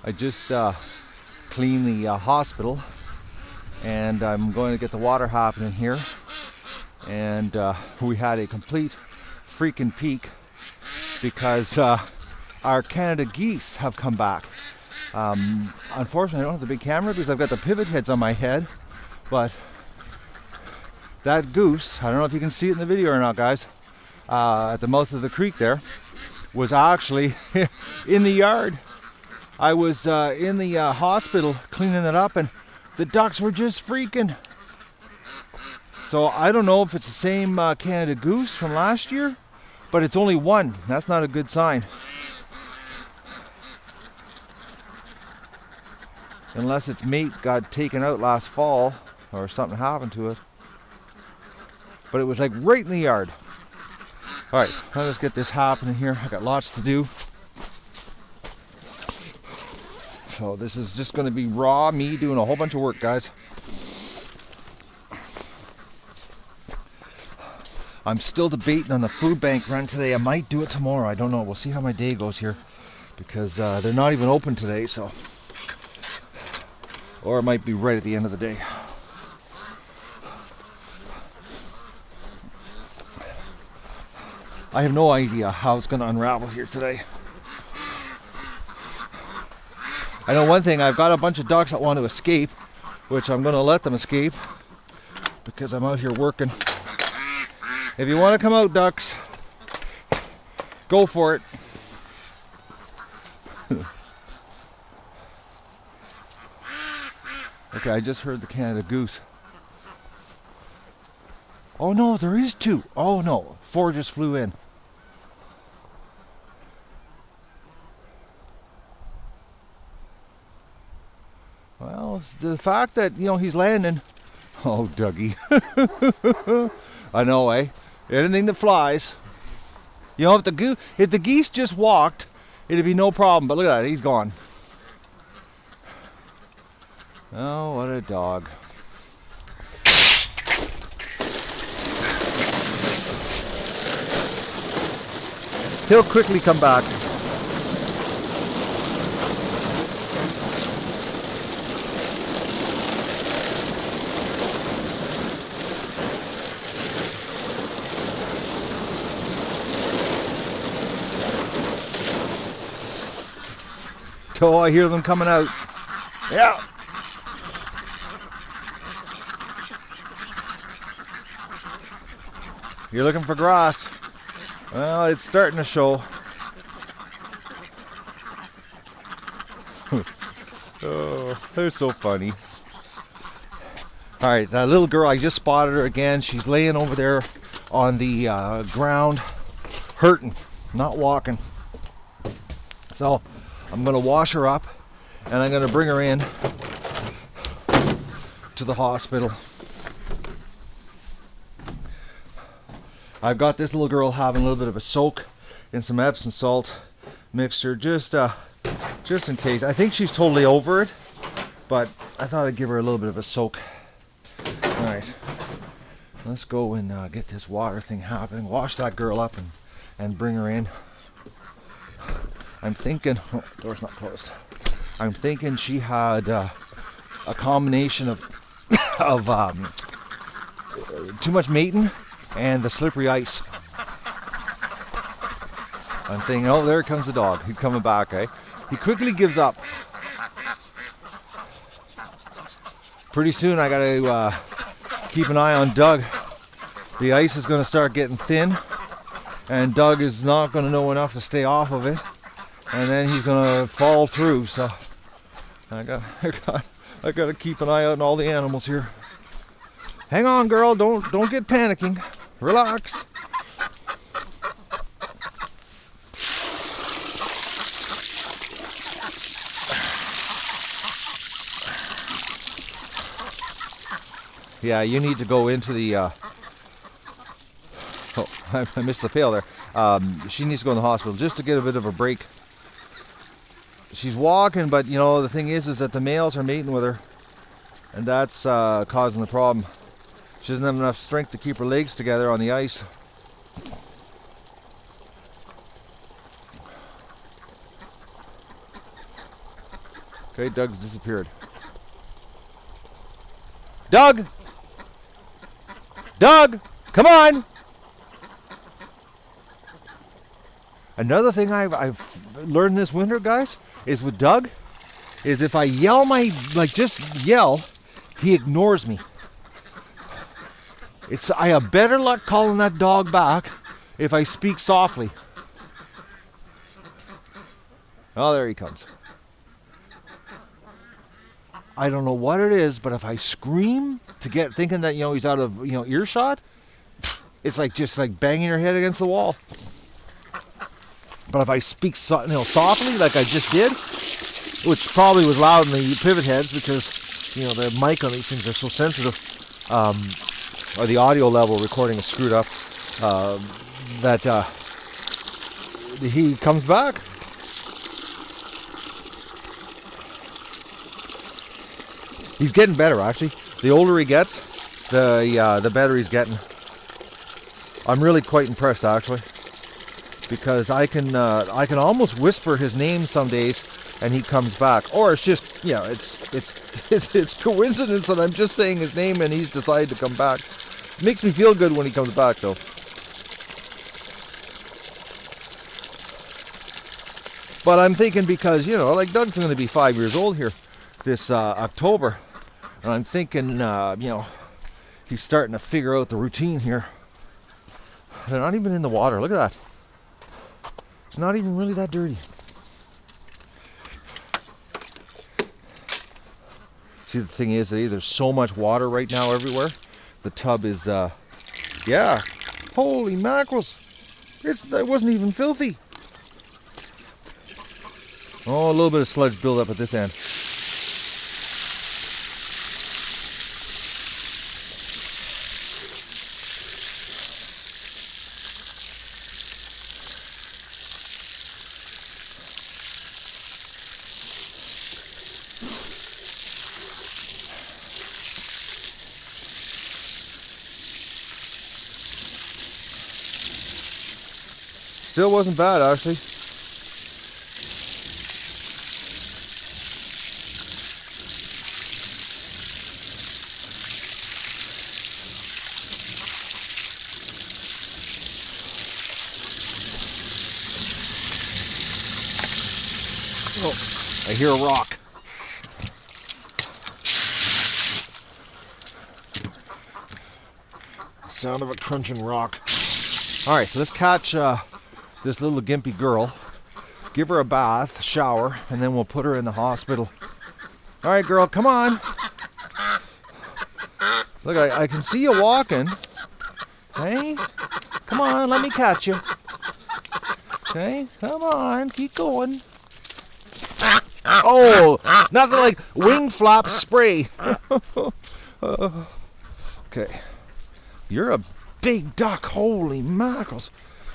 I just cleaned the hospital, and I'm going to get the water happening here. And we had a complete freaking peak because our Canada geese have come back. Unfortunately, I don't have the big camera because I've got the pivot heads on my head, but that goose, I don't know if you can see it in the video or not, guys, at the mouth of the creek there, was actually in the yard. I was in the hospital cleaning it up, and the ducks were just freaking. So I don't know if it's the same Canada goose from last year, but it's only one. That's not a good sign. Unless its mate got taken out last fall or something happened to it. But it was like right in the yard. All right, let's get this happening here. I got lots to do. So this is just going to be raw me doing a whole bunch of work, guys. I'm still debating on the food bank run today. I might do it tomorrow. I don't know. We'll see how my day goes here, because they're not even open today. So, or it might be right at the end of the day. I have no idea how it's going to unravel here today. I know one thing, I've got a bunch of ducks that want to escape, which I'm going to let them escape because I'm out here working. If you want to come out, ducks, go for it. Okay, I just heard the Canada goose. Oh no, there is two. Oh no, 4 just flew in. Well, it's the fact that, you know, he's landing. Oh, Dougie. I know, eh? Anything that flies. You know, if the geese just walked, it'd be no problem. But look at that, he's gone. Oh, what a dog. He'll quickly come back. Oh, I hear them coming out. Yeah. You're looking for grass. Well, it's starting to show. Oh, they're so funny. All right, that little girl, I just spotted her again. She's laying over there on the ground, hurting, not walking. So I'm going to wash her up, and I'm going to bring her in to the hospital. I've got this little girl having a little bit of a soak in some Epsom salt mixture, just in case. I think she's totally over it, but I thought I'd give her a little bit of a soak. All right, let's go and get this water thing happening. Wash that girl up and bring her in. I'm thinking, oh, door's not closed. I'm thinking she had a combination of too much mating and the slippery ice. I'm thinking, oh, there comes the dog. He's coming back, eh? He quickly gives up. Pretty soon I gotta keep an eye on Doug. The ice is gonna start getting thin, and Doug is not gonna know enough to stay off of it, and then he's gonna fall through. So I gotta keep an eye out on all the animals here. Hang on, girl, don't get panicking. Relax. Yeah, you need to go into the oh, I missed the fail there. She needs to go in the hospital just to get a bit of a break. She's walking, but you know, the thing is that the males are mating with her, and that's causing the problem. She doesn't have enough strength to keep her legs together on the ice. Okay, Doug's disappeared. Doug! Doug! Come on! Another thing I've learned this winter, guys, is with Doug, is if I yell just yell, he ignores me. I have better luck calling that dog back if I speak softly. Oh, there he comes. I don't know what it is, but if I scream thinking that he's out of earshot, it's just like banging your head against the wall. But if I speak softly, like I just did, which probably was loud in the pivot heads because the mic on these things are so sensitive, or the audio level recording is screwed up, that he comes back. He's getting better, actually. The older he gets, the better he's getting. I'm really quite impressed, actually, because I can almost whisper his name some days, and he comes back. Or it's just it's coincidence that I'm just saying his name and he's decided to come back. It makes me feel good when he comes back, though. But I'm thinking because Doug's going to be 5 years old here this October. And I'm thinking, he's starting to figure out the routine here. They're not even in the water. Look at that. It's not even really that dirty. See, the thing is, there's so much water right now everywhere. The tub is, yeah. Holy mackerels. It wasn't even filthy. Oh, a little bit of sludge buildup at this end. Still wasn't bad, actually. Oh, I hear a rock. Sound of a crunching rock. All right, let's catch this little gimpy girl, give her a bath, shower, and then we'll put her in the hospital. All right, girl, come on. Look, I can see you walking. Hey, come on, let me catch you. Okay, come on, keep going. Oh, nothing like wing flap spray. Okay, you're a big duck. Holy mackerels.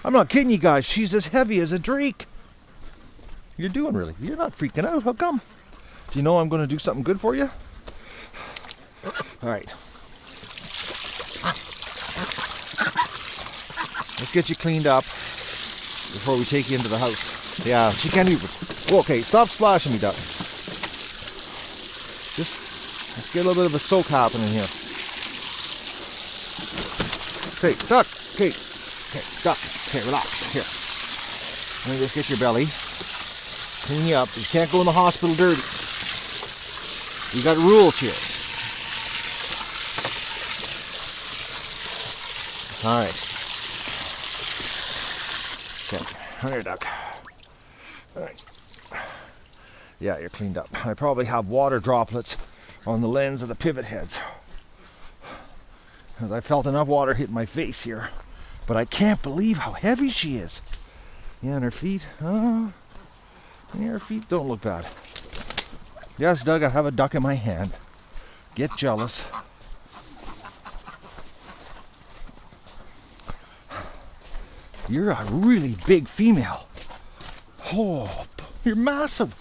I'm not kidding you guys. She's as heavy as a drake. You're doing really. You're not freaking out. How come? Do you know I'm going to do something good for you? All right. Let's get you cleaned up before we take you into the house. Yeah, she can't even. Okay, stop splashing me, duck. Let's get a little bit of a soak happening here. Okay, duck. Okay, duck. Okay, relax. Here. Let me just get your belly. Clean you up. You can't go in the hospital dirty. We got rules here. All right. Okay. Come here, duck. All right. Yeah, you're cleaned up. I probably have water droplets on the lens of the pivot heads, because I felt enough water hit my face here. But I can't believe how heavy she is. Yeah, and her feet. Yeah, her feet don't look bad. Yes, Doug, I have a duck in my hand. Get jealous. You're a really big female. Oh, you're massive.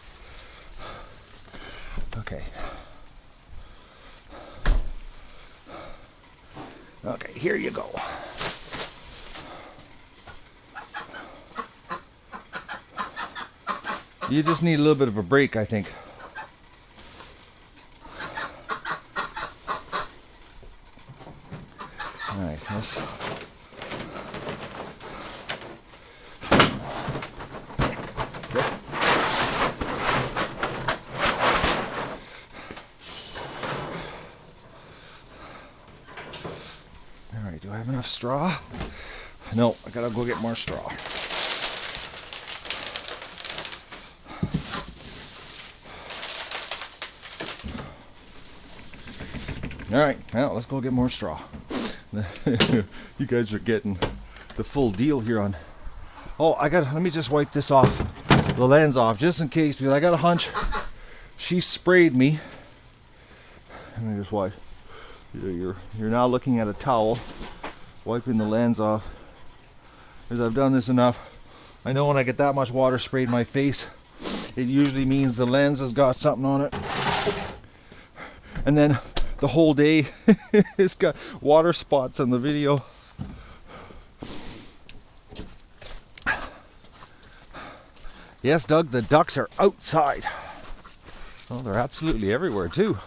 Okay. Okay, here you go. You just need a little bit of a break, I think. Yes. All right, do I have enough straw? No, I gotta go get more straw. All right, well, let's go get more straw. You guys are getting the full deal here on. Oh, let me just wipe this off, the lens off, just in case, because I got a hunch she sprayed me. Let me just wipe. You're now looking at a towel, wiping the lens off. As I've done this enough, I know when I get that much water sprayed in my face, it usually means the lens has got something on it. And then the whole day it's got water spots on the video. Yes, Doug, the ducks are outside. Oh, they're absolutely everywhere too.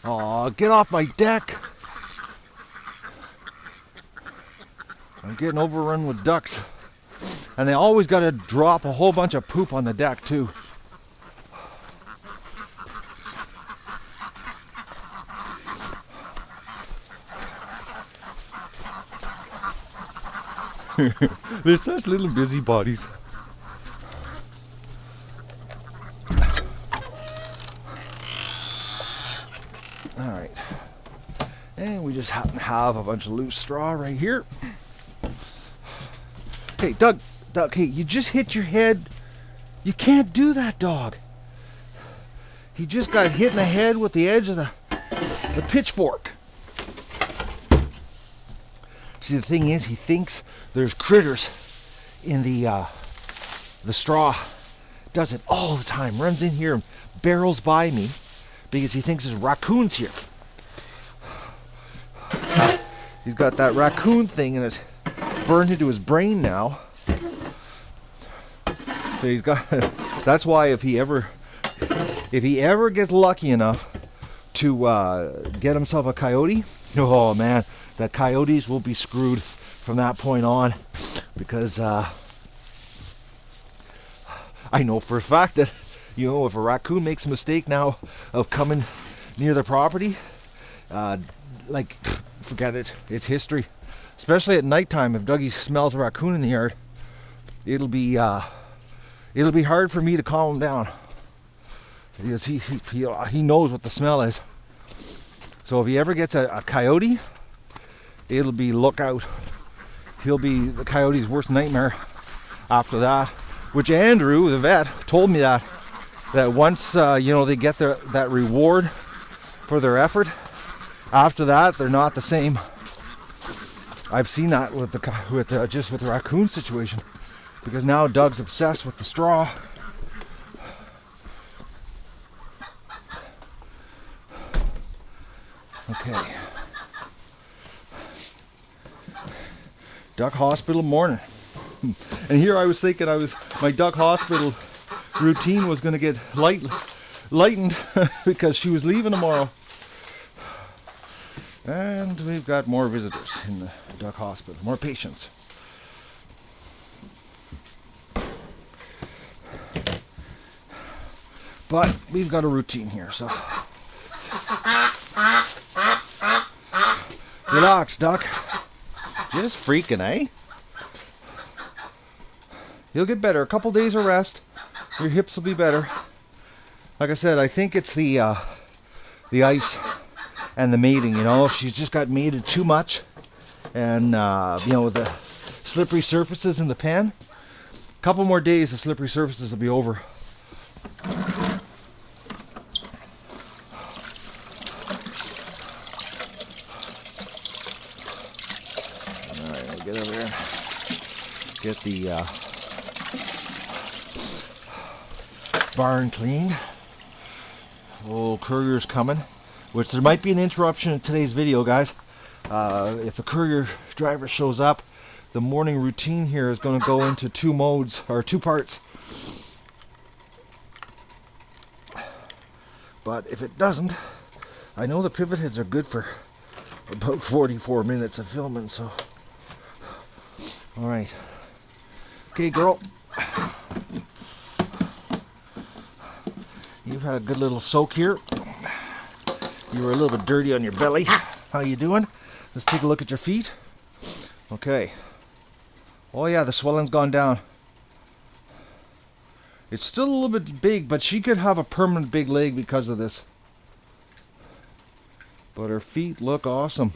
Oh, get off my deck. I'm getting overrun with ducks. And they always got to drop a whole bunch of poop on the deck too. They're such little busybodies. Alright. And we just happen to have a bunch of loose straw right here. Hey, Doug, hey, you just hit your head. You can't do that, dog. He just got hit in the head with the edge of the pitchfork. See, the thing is, he thinks there's critters in the straw. Does it all the time. Runs in here and barrels by me because he thinks there's raccoons here. He's got that raccoon thing and it's burned into his brain now. So he's got. That's why if he ever gets lucky enough to get himself a coyote, oh man, the coyotes will be screwed from that point on, because I know for a fact that, you know, if a raccoon makes a mistake now of coming near the property, like, forget it. It's history. Especially at nighttime, if Dougie smells a raccoon in the yard, it'll be hard for me to calm him down, because he knows what the smell is. So if he ever gets a coyote, it'll be look out. He'll be the coyote's worst nightmare after that. Which Andrew, the vet, told me that once you know, they get that reward for their effort, after that they're not the same. I've seen that with the raccoon situation, because now Doug's obsessed with the straw. Okay. Duck hospital morning. And here I was thinking my duck hospital routine was going to get lightened because she was leaving tomorrow. And we've got more visitors in the duck hospital, more patients. But we've got a routine here, so relax, duck. Just freaking, eh? You'll get better. A couple days of rest, your hips will be better. Like I said, I think it's the ice and the mating. You know, she's just got mated too much, and you know, the slippery surfaces in the pen. A couple more days, the slippery surfaces will be over. Alright, I'll get over here. Get the barn cleaned. Old courier's coming, which there might be an interruption in today's video, guys. If the courier driver shows up, the morning routine here is going to go into two modes, or two parts. But if it doesn't, I know the pivot heads are good for about 44 minutes of filming, so. All right. Okay, girl. You've had a good little soak here. You were a little bit dirty on your belly. How you doing? Let's take a look at your feet. Okay. Oh yeah, the swelling's gone down. It's still a little bit big, but she could have a permanent big leg because of this. But her feet look awesome.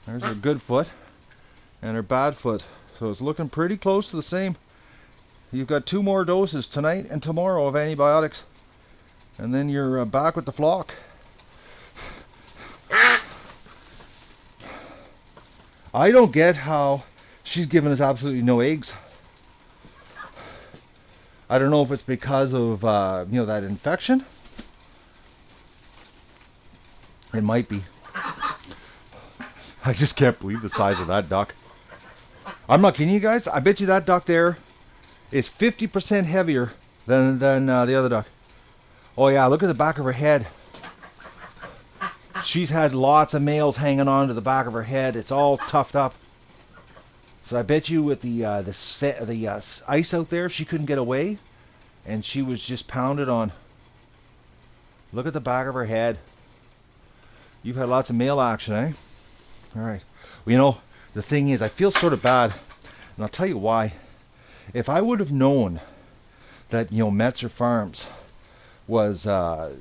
There's her good foot and her bad foot. So it's looking pretty close to the same. You've got 2 more doses tonight and tomorrow of antibiotics. And then you're back with the flock. I don't get how she's given us absolutely no eggs. I don't know if it's because of that infection. It might be. I just can't believe the size of that duck. I'm not kidding you guys. I bet you that duck there is 50% heavier than the other duck. Oh yeah, look at the back of her head. She's had lots of males hanging on to the back of her head. It's all toughed up. So I bet you with the ice out there, she couldn't get away, and she was just pounded on. Look at the back of her head. You've had lots of male action, eh? All right. Well, you know, the thing is, I feel sort of bad, and I'll tell you why. If I would have known that, Metzer Farms was, going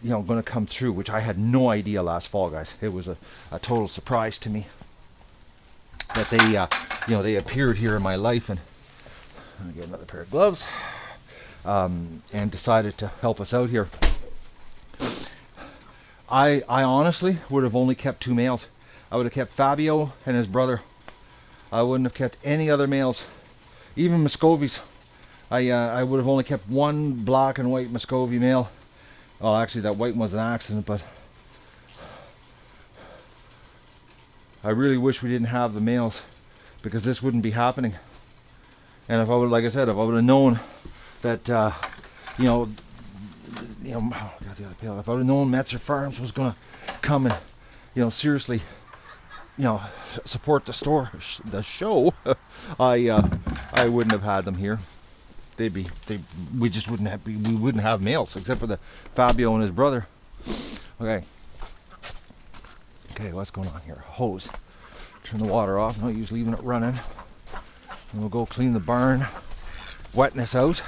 to come through, which I had no idea last fall, guys. It was a total surprise to me that they appeared here in my life, and I'll get another pair of gloves, and decided to help us out here. I honestly would have only kept 2 males. I would have kept Fabio and his brother. I wouldn't have kept any other males, even Muscovies. I would have only kept 1 black and white Muscovy male. Oh, actually, that white one was an accident, but I really wish we didn't have the males, because this wouldn't be happening. And if I would, like I said, if I would have known that, if I would have known Metzer Farms was going to come and, seriously, support the show, I wouldn't have had them here. We just wouldn't have males except for the Fabio and his brother. Okay, what's going on here? Hose. Turn the water off. No use leaving it running. And we'll go clean the barn. Wetness out.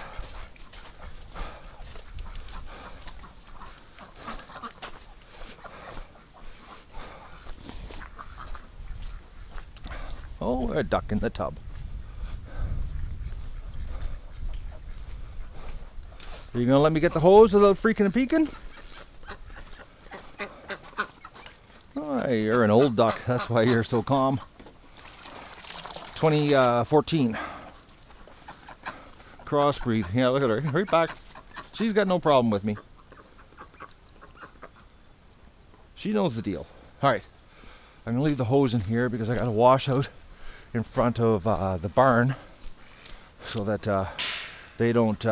Oh, a duck in the tub. Are you gonna let me get the hose without freaking and peeking? Oh, you're an old duck. That's why you're so calm. 2014 crossbreed. Yeah, look at her. Right back. She's got no problem with me. She knows the deal. All right. I'm gonna leave the hose in here because I got a washout in front of the barn so that they don't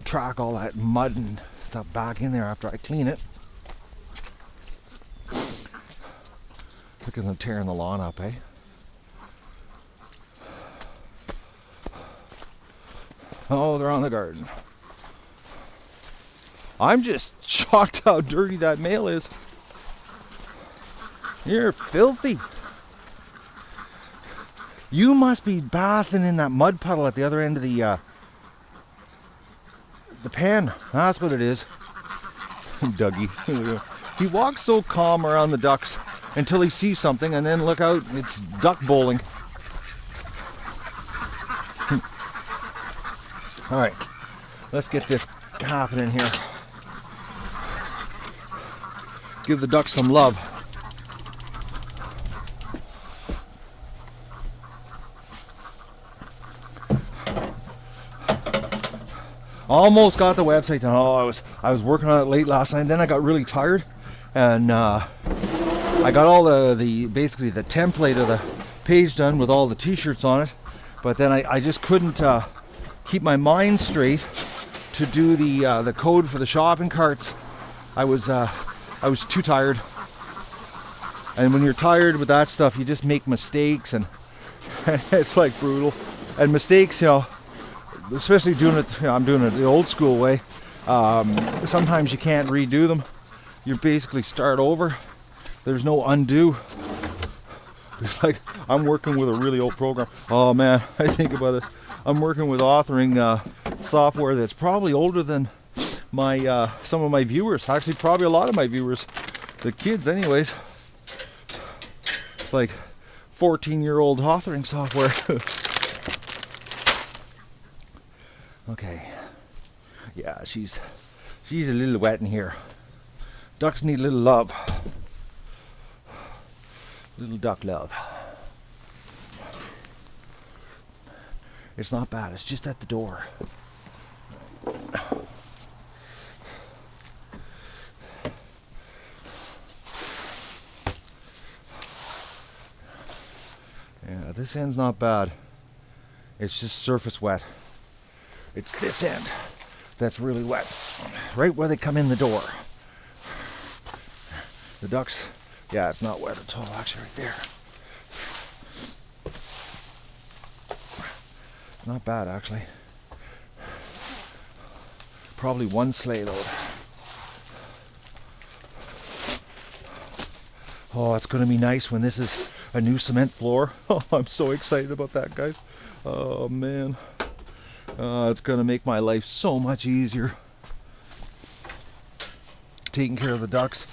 track all that mud and stuff back in there after I clean it. Look at them tearing the lawn up, eh? Oh, they're on the garden. I'm just shocked how dirty that male is. You're filthy. You must be bathing in that mud puddle at the other end of the pen. That's what it is. Dougie. He walks so calm around the ducks until he sees something, and then look out, it's duck bowling. All right, let's get this happening here. Give the ducks some love. Almost got the website done. Oh, I was working on it late last night. And then I got really tired, and I got all the basically the template of the page done with all the t-shirts on it. But then I just couldn't keep my mind straight to do the code for the shopping carts. I was too tired. And when you're tired with that stuff, you just make mistakes, and it's like brutal. And mistakes, you know, especially doing it, you know, I'm doing it the old school way. Sometimes you can't redo them. You basically start over. There's no undo. It's like I'm working with a really old program. Oh man, I think about it. I'm working with authoring software that's probably older than my some of my viewers. Actually, probably a lot of my viewers, the kids, anyways. It's like 14-year-old authoring software. Okay. Yeah, she's a little wet in here. Ducks need a little love. Little duck love. It's not bad, it's just at the door. Yeah, this end's not bad. It's just surface wet. It's this end that's really wet. Right where they come in the door. The ducks, yeah, it's not wet at all, actually, right there. It's not bad, actually. Probably one sleigh load. Oh, it's going to be nice when this is a new cement floor. Oh, I'm so excited about that, guys. Oh, man. It's going to make my life so much easier. Taking care of the ducks.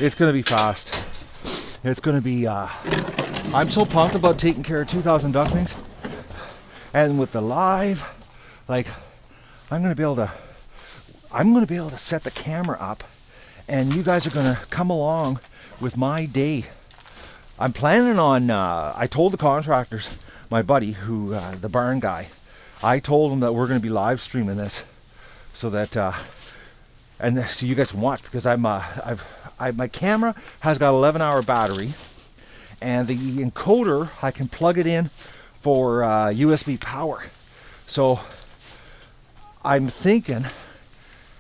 It's going to be fast. It's going to be... I'm so pumped about taking care of 2,000 ducklings. And with the live, like, I'm going to be able to set the camera up, and you guys are going to come along with my day. I'm planning on, I told the contractors, my buddy, who, the barn guy, I told him that we're going to be live streaming this, so that, and so you guys can watch, because my camera has got 11-hour battery, and the encoder, I can plug it in for USB power. So I'm thinking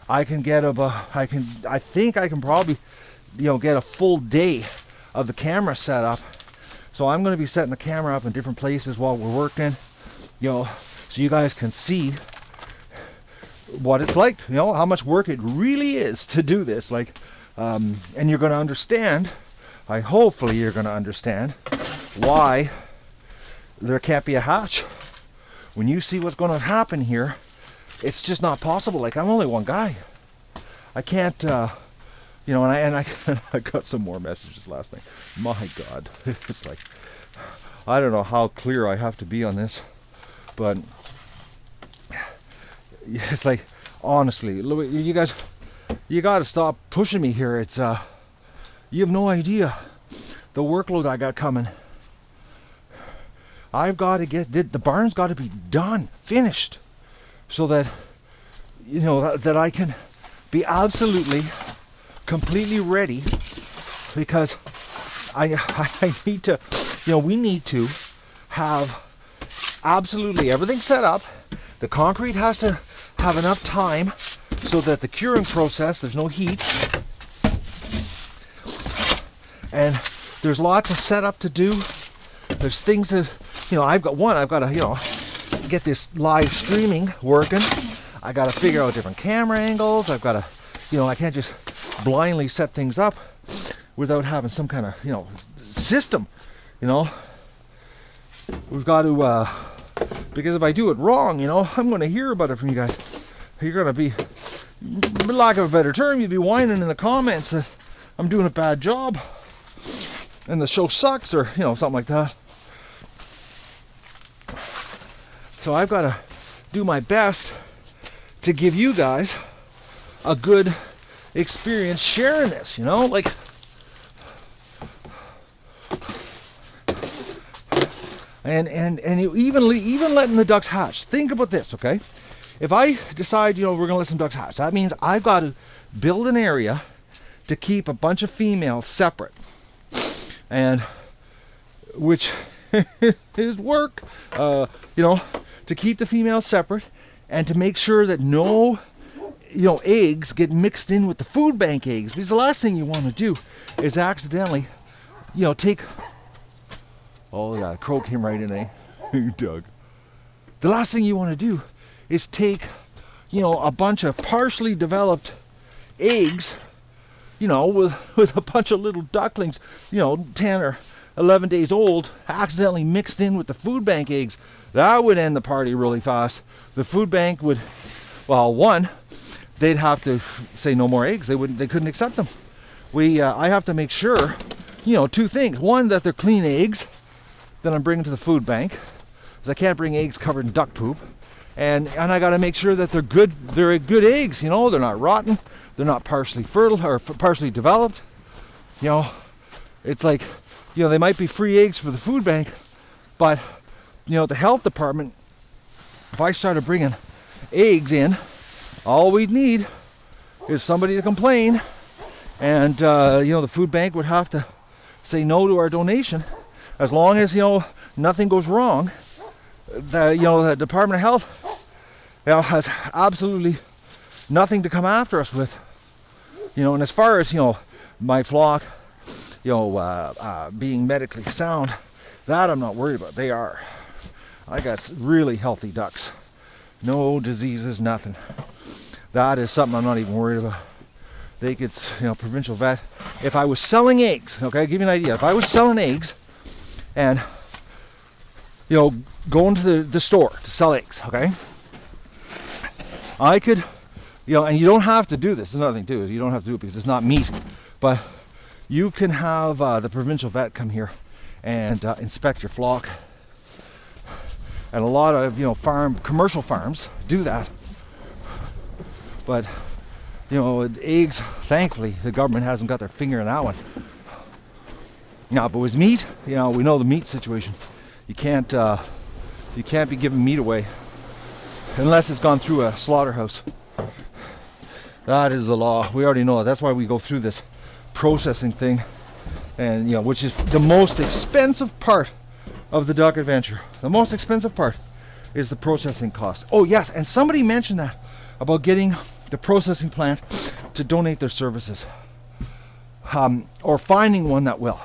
I can get I think I can probably, you know, get a full day of the camera set up. So I'm going to be setting the camera up in different places while we're working, you know, so you guys can see what it's like, you know, how much work it really is to do this. Like, and you're going to understand, hopefully you're going to understand why there can't be a hatch. When you see what's going to happen here, it's just not possible. Like, I'm only one guy. I can't, you know, and I got some more messages last night. My God, it's like, I don't know how clear I have to be on this, but it's like, honestly, you guys, you got to stop pushing me here. It's, you have no idea the workload I got coming. I've got to get, the barn's got to be done, finished, so that, you know, that I can be absolutely, completely ready, because I need to, you know, we need to have absolutely everything set up. The concrete has to have enough time so that the curing process, there's no heat, and there's lots of setup to do. There's things that, you know, I've got to, you know, get this live streaming working. I got to figure out different camera angles. I've got to, you know, I can't just blindly set things up without having some kind of, you know, system, you know. We've got to, because if I do it wrong, you know, I'm going to hear about it from you guys. You're going to be, for lack of a better term, you'd be whining in the comments that I'm doing a bad job and the show sucks, or, you know, something like that. So I've got to do my best to give you guys a good experience sharing this, you know, like, and even letting the ducks hatch. Think about this, okay? If I decide, you know, we're gonna let some ducks hatch, that means I've got to build an area to keep a bunch of females separate, and which is work, you know, to keep the females separate and to make sure that no eggs get mixed in with the food bank eggs, because the last thing you want to do is accidentally, take. Oh, yeah, crow came right in, Doug. The last thing you want to do is take, a bunch of partially developed eggs, with a bunch of little ducklings, 10 or 11 days old, accidentally mixed in with the food bank eggs. That would end the party really fast. The food bank would, well, one, they'd have to say no more eggs. They couldn't accept them. I have to make sure, two things. One, that they're clean eggs that I'm bringing to the food bank, because I can't bring eggs covered in duck poop. And I got to make sure that they're good eggs, they're not rotten, they're not partially fertile or partially developed. It's like, they might be free eggs for the food bank, but, the health department, if I started bringing eggs in, all we'd need is somebody to complain, and, the food bank would have to say no to our donation. As long as, nothing goes wrong, the Department of Health, has absolutely nothing to come after us with. And as far as, my flock, being medically sound, that I'm not worried about. They are. I got really healthy ducks. No diseases, nothing. That is something I'm not even worried about. They could, provincial vet. If I was selling eggs, okay, I'll give you an idea. If I was selling eggs and, going to the store to sell eggs, okay, I could, and you don't have to do this. There's nothing to it. You don't have to do it because it's not meat. But you can have the provincial vet come here and inspect your flock. And a lot of, commercial farms do that. But, eggs, thankfully, the government hasn't got their finger in that one. Now, if it was meat, we know the meat situation. You can't be giving meat away unless it's gone through a slaughterhouse. That is the law. We already know it. That's why we go through this processing thing, and which is the most expensive part of the duck adventure. The most expensive part is the processing cost. Oh yes, and somebody mentioned that about getting the processing plant to donate their services, or finding one that will.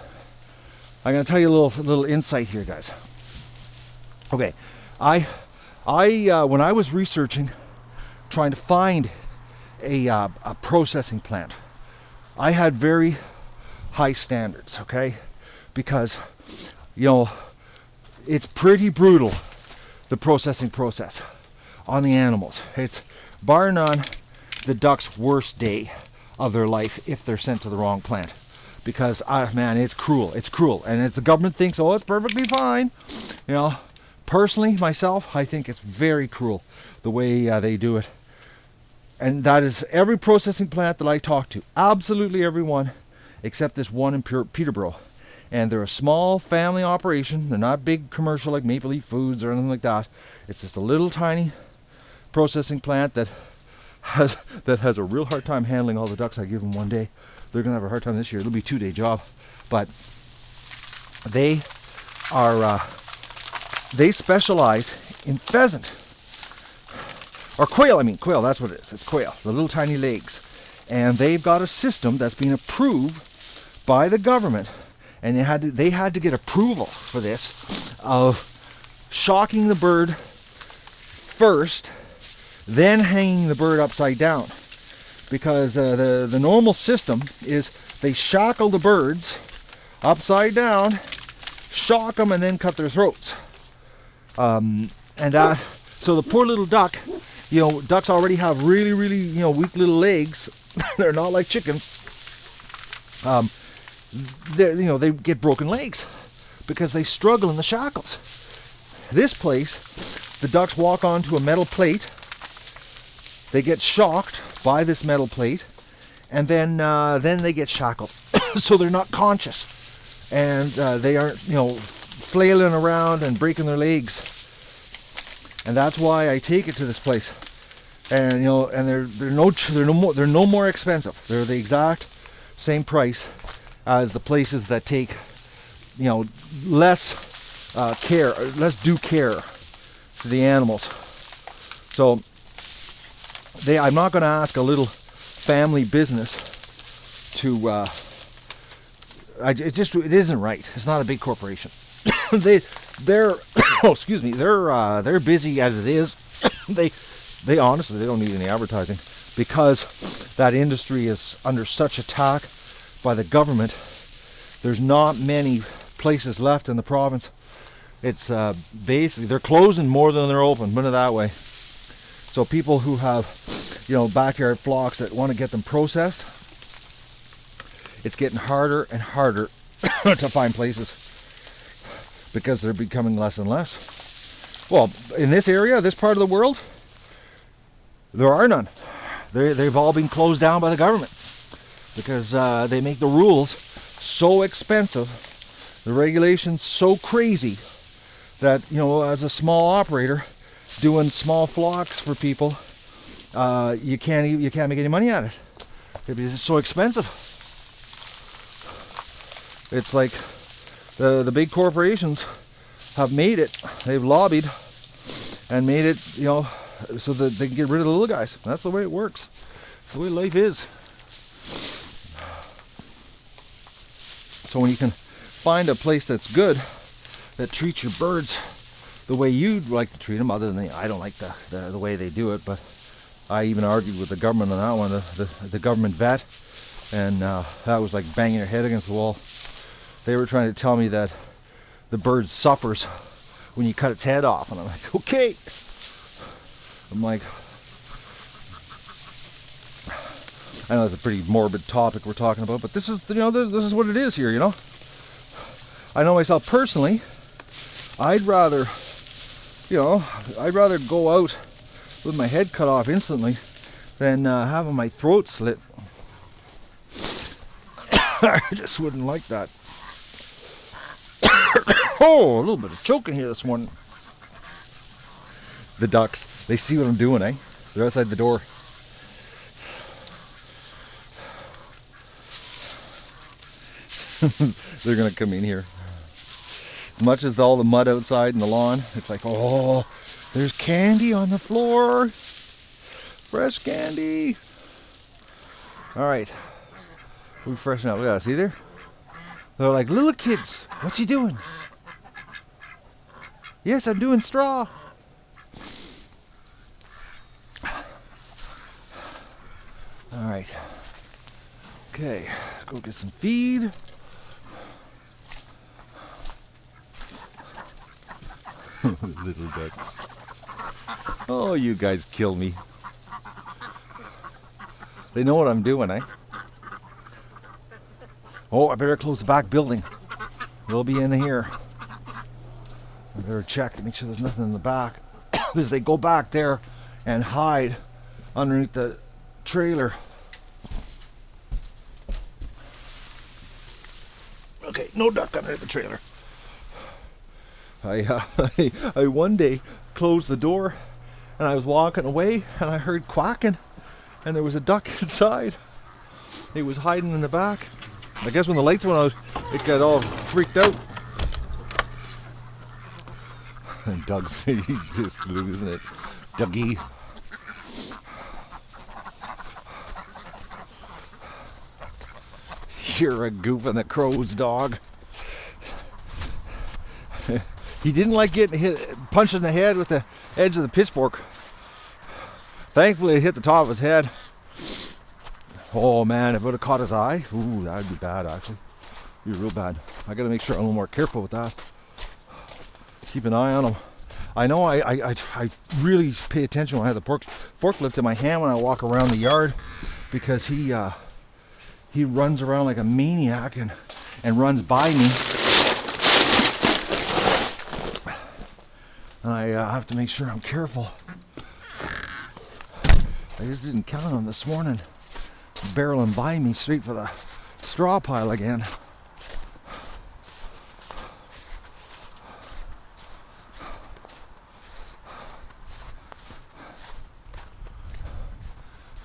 I'm going to tell you a little insight here, guys. Okay, I when I was researching, trying to find a processing plant, I had very high standards, okay? Because, it's pretty brutal, the processing process on the animals. It's bar none the duck's worst day of their life if they're sent to the wrong plant. Because, man, it's cruel. It's cruel. And as the government thinks, oh, it's perfectly fine. Personally, myself, I think it's very cruel the way they do it. And that is every processing plant that I talk to. Absolutely everyone, except this one in Peterborough. And they're a small family operation. They're not big commercial like Maple Leaf Foods or anything like that. It's just a little tiny processing plant that has a real hard time handling all the ducks I give them one day. They're going to have a hard time this year. It'll be a 2-day job. But they are, they specialize in pheasant. Or quail, quail, that's what it is. It's quail, the little tiny legs. And they've got a system that's been approved by the government. And they had to get approval for this, of shocking the bird first, then hanging the bird upside down. Because the normal system is they shackle the birds upside down, shock them, and then cut their throats. So the poor little duck, ducks already have really, really, weak little legs. They're not like chickens. They get broken legs because they struggle in the shackles. This place, the ducks walk onto a metal plate. They get shocked by this metal plate, and then they get shackled, so they're not conscious, and they aren't, flailing around and breaking their legs. And that's why I take it to this place. And and they're no more expensive. They're the exact same price as the places that take less due care to the animals. So I'm not going to ask a little family business to. It isn't right. It's not a big corporation. They're oh, excuse me. They're busy as it is. They honestly, they don't need any advertising because that industry is under such attack by the government. There's not many places left in the province. It's basically they're closing more than they're open. Put it that way. So people who have, backyard flocks that want to get them processed, it's getting harder and harder to find places because they're becoming less and less. Well, in this area, this part of the world, there are none. They've all been closed down by the government because they make the rules so expensive, the regulations so crazy that, as a small operator doing small flocks for people, you can't make any money at it because it's so expensive. It's like the big corporations have made it. They've lobbied and made it, so that they can get rid of the little guys. That's the way it works. That's the way life is. So when you can find a place that's good, that treats your birds the way you'd like to treat them, other than I don't like the way they do it, but I even argued with the government on that one, the government vet, and that was like banging your head against the wall. They were trying to tell me that the bird suffers when you cut its head off, and I'm like, okay. I'm like, I know it's a pretty morbid topic we're talking about, but this is, this is what it is here, I know myself personally, I'd rather go out with my head cut off instantly than having my throat slit. I just wouldn't like that. Oh, a little bit of choking here this morning. The ducks, they see what I'm doing, They're outside the door. They're gonna come in here. As much as all the mud outside and the lawn, it's like, oh, there's candy on the floor. Fresh candy. All right, we freshen up. Look at that, see there? They're like little kids. What's he doing? Yes, I'm doing straw. All right. Okay, go get some feed. Little ducks. Oh, you guys kill me. They know what I'm doing, Oh, I better close the back building. They'll be in here. I better check to make sure there's nothing in the back. Because they go back there and hide underneath the trailer. Okay, no duck under the trailer. I one day closed the door and I was walking away and I heard quacking and there was a duck inside. He was hiding in the back. I guess when the lights went out, it got all freaked out. And Doug's, he's just losing it. Dougie. You're a goof on the crow's dog. He didn't like getting punched in the head with the edge of the pitchfork. Thankfully, it hit the top of his head. Oh man, if it would have caught his eye, ooh, that would be bad actually. Be real bad. I gotta make sure I'm a little more careful with that. Keep an eye on him. I know I really pay attention when I have the forklift in my hand when I walk around the yard, because he runs around like a maniac and runs by me. And I have to make sure I'm careful. I just didn't count on this morning barreling by me straight for the straw pile again.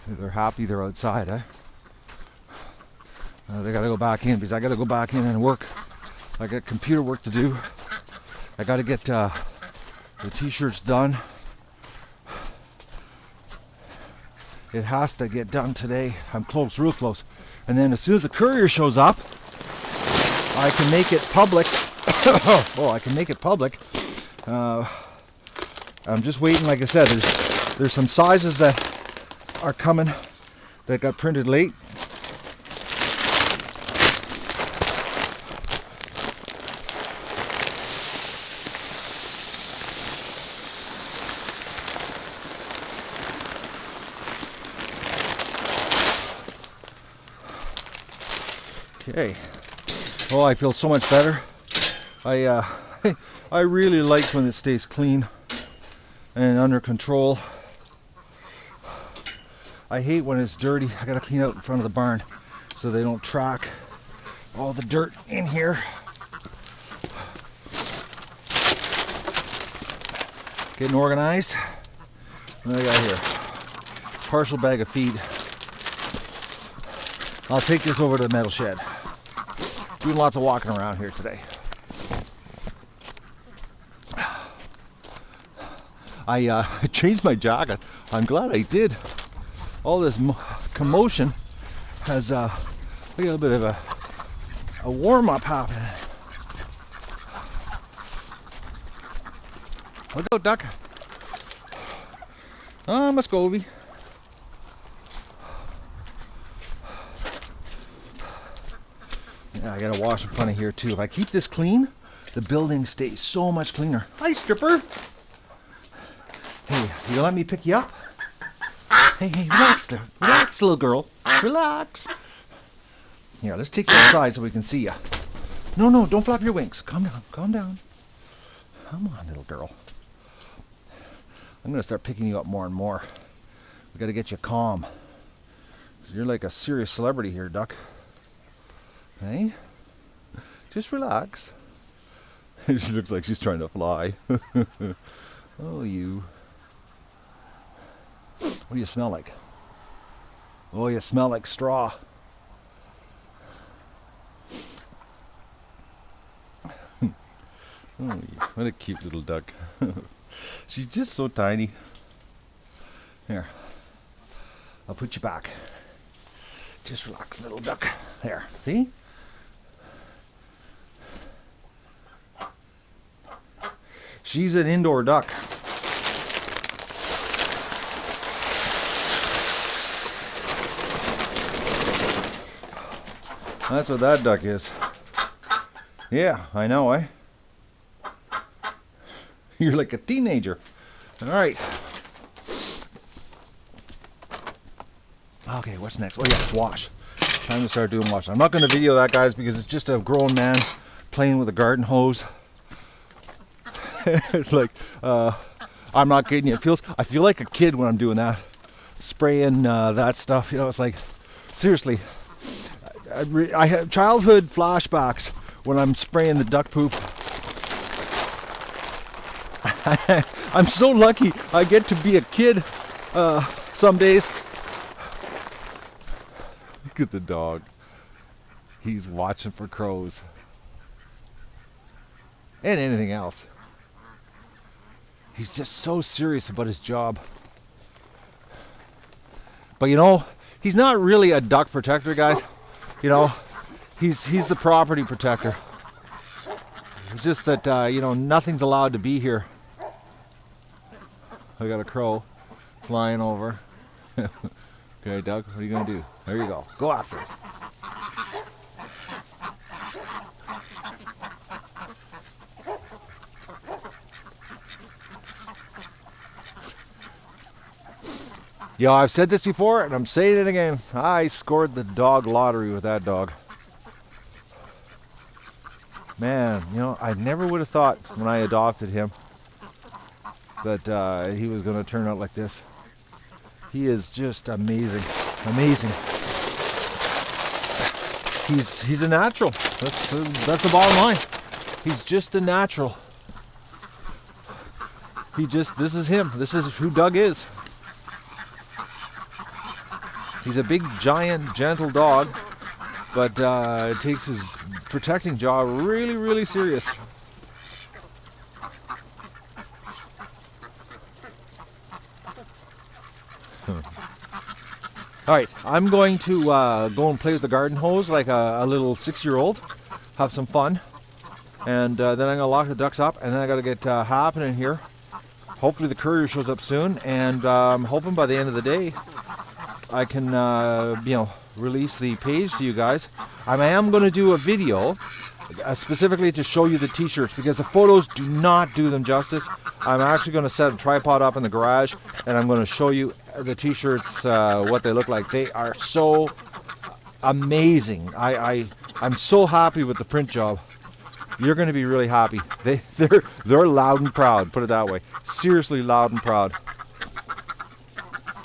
They're happy they're outside, they gotta go back in because I gotta go back in and work. I got computer work to do. I gotta get the t-shirts done. It has to get done today. I'm close, real close. And then as soon as the courier shows up, I can make it public. Oh, I can make it public. I'm just waiting. Like I said, there's some sizes that are coming that got printed late. Okay. Oh, I feel so much better. I really like when it stays clean and under control. I hate when it's dirty. I gotta clean out in front of the barn so they don't track all the dirt in here. Getting organized. What do I got here? Partial bag of feed. I'll take this over to the metal shed. Doing lots of walking around here today. I changed my jacket. I'm glad I did. All this commotion has a little bit of a warm-up happening. Look out, duck. Oh, Muscovy. Yeah, I gotta wash in front of here too. If I keep this clean, the building stays so much cleaner. Hi, stripper. Hey, you gonna let me pick you up? Hey, relax there. Relax, little girl. Relax. Here, let's take you outside so we can see you. No, don't flap your wings. Calm down, calm down. Come on, little girl. I'm gonna start picking you up more and more. We gotta get you calm. You're like a serious celebrity here, duck. Hey? Just relax. She looks like she's trying to fly. Oh, you. What do you smell like? Oh, you smell like straw. Oh, what a cute little duck. She's just so tiny. Here. I'll put you back. Just relax, little duck. There. See? She's an indoor duck. That's what that duck is. Yeah, I know, eh? You're like a teenager. All right. Okay, what's next? Oh, yes, wash. Time to start doing washing. I'm not going to video that, guys, because it's just a grown man playing with a garden hose. It's like, I'm not kidding you. I feel like a kid when I'm doing that. Spraying that stuff. You know, it's like, seriously. I have childhood flashbacks when I'm spraying the duck poop. I'm so lucky I get to be a kid some days. Look at the dog. He's watching for crows. And anything else. He's just so serious about his job. But you know, he's not really a duck protector, guys. You know, he's the property protector. It's just that, you know, nothing's allowed to be here. I got a crow flying over. Okay, Doug, what are you going to do? There you go. Go after it. Yo, I've said this before, and I'm saying it again. I scored the dog lottery with that dog. Man, you know, I never would have thought when I adopted him that he was going to turn out like this. He is just amazing. Amazing. He's a natural. That's the bottom line. He's just a natural. This is him. This is who Doug is. He's a big, giant, gentle dog, but takes his protecting job really, really serious. All right, I'm going to go and play with the garden hose like a little 6-year-old, have some fun, and then I'm gonna lock the ducks up, and then I gotta get happening here. Hopefully the courier shows up soon, and I'm hoping by the end of the day I can, you know, release the page to you guys. I am going to do a video specifically to show you the t-shirts because the photos do not do them justice. I'm actually going to set a tripod up in the garage and I'm going to show you the t-shirts, what they look like. They are so amazing. I'm so happy with the print job. You're going to be really happy. They're loud and proud, put it that way. Seriously loud and proud.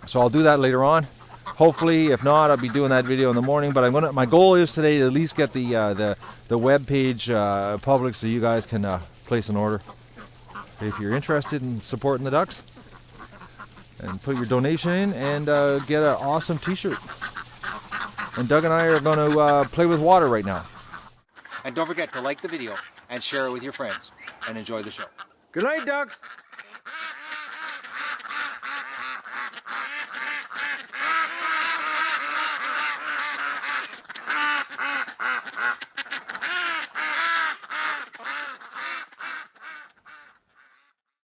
So I'll do that later on. Hopefully, if not, I'll be doing that video in the morning. But my goal is today to at least get the web page public so you guys can place an order if you're interested in supporting the ducks, and put your donation in and get an awesome t-shirt. And Doug and I are going to play with water right now. And don't forget to like the video and share it with your friends, and enjoy the show. Good night, ducks.